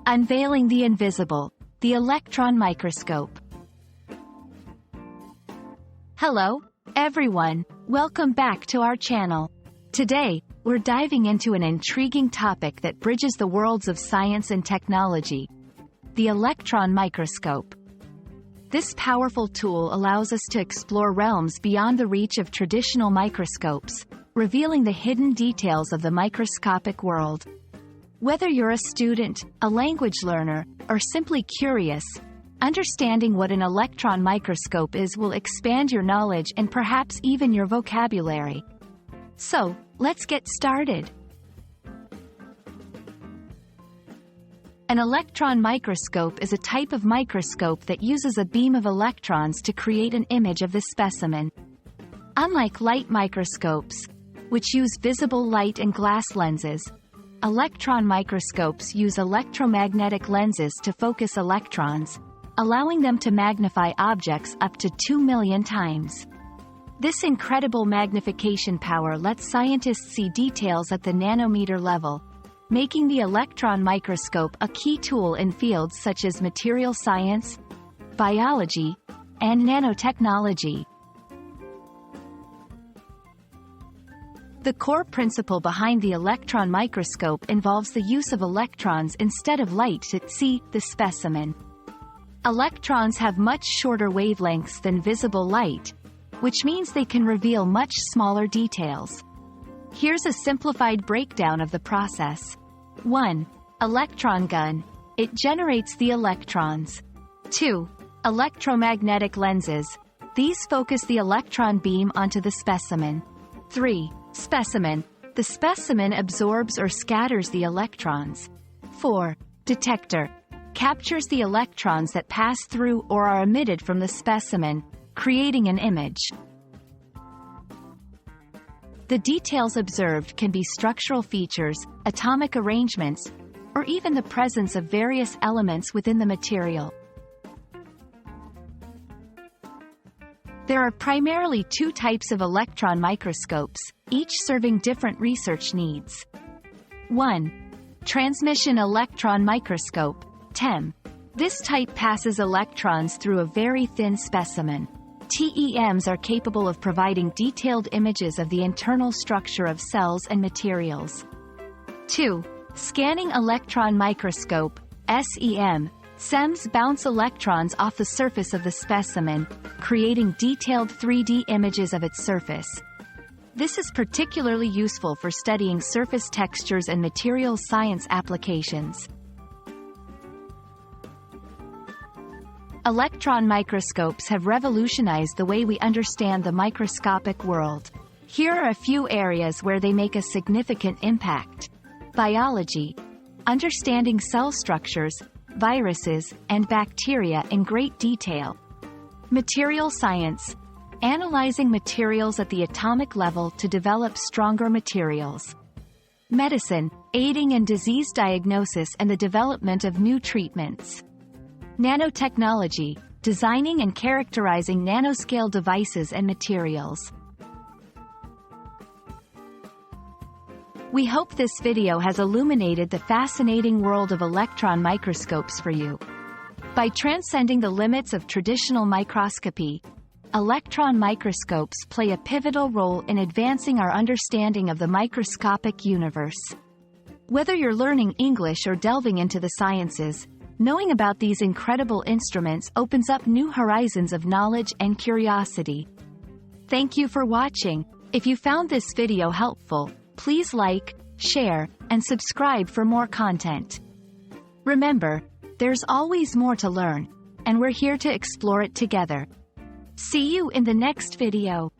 Unveiling the invisible, the electron microscope. Hello, everyone. Welcome back to our channel. Today, we're diving into an intriguing topic that bridges the worlds of science and technology: the electron microscope. This powerful tool allows us to explore realms beyond the reach of traditional microscopes, revealing the hidden details of the microscopic world. Whether you're a student, a language learner, or simply curious, understanding what an electron microscope is will expand your knowledge and perhaps even your vocabulary. So, let's get started. An electron microscope is a type of microscope that uses a beam of electrons to create an image of the specimen. Unlike light microscopes, which use visible light and glass lenses, electron microscopes use electromagnetic lenses to focus electrons, allowing them to magnify objects up to 2 million times. This incredible magnification power lets scientists see details at the nanometer level, making the electron microscope a key tool in fields such as material science, biology, and nanotechnology. The core principle behind the electron microscope involves the use of electrons instead of light to see the specimen. Electrons have much shorter wavelengths than visible light, which means they can reveal much smaller details. Here's a simplified breakdown of the process. 1. Electron gun. It generates the electrons. 2. Electromagnetic lenses. These focus the electron beam onto the specimen. 3. Specimen. The specimen absorbs or scatters the electrons. 4. Detector. Captures the electrons that pass through or are emitted from the specimen, creating an image. The details observed can be structural features, atomic arrangements, or even the presence of various elements within the material. There are primarily two types of electron microscopes, each serving different research needs. 1. Transmission electron microscope, TEM. This type passes electrons through a very thin specimen. TEMs are capable of providing detailed images of the internal structure of cells and materials. 2. Scanning electron microscope, SEM. SEMs bounce electrons off the surface of the specimen, creating detailed 3D images of its surface. This is particularly useful for studying surface textures and materials science applications. Electron microscopes have revolutionized the way we understand the microscopic world. Here are a few areas where they make a significant impact. Biology. Understanding cell structures, viruses, and bacteria in great detail. Material science. Analyzing materials at the atomic level to develop stronger materials. Medicine. Aiding in disease diagnosis and the development of new treatments. Nanotechnology. Designing and characterizing nanoscale devices and materials. We hope this video has illuminated the fascinating world of electron microscopes for you. By transcending the limits of traditional microscopy, electron microscopes play a pivotal role in advancing our understanding of the microscopic universe. Whether you're learning English or delving into the sciences, knowing about these incredible instruments opens up new horizons of knowledge and curiosity. Thank you for watching. If you found this video helpful, please like, share, and subscribe for more content. Remember, there's always more to learn, and we're here to explore it together. See you in the next video.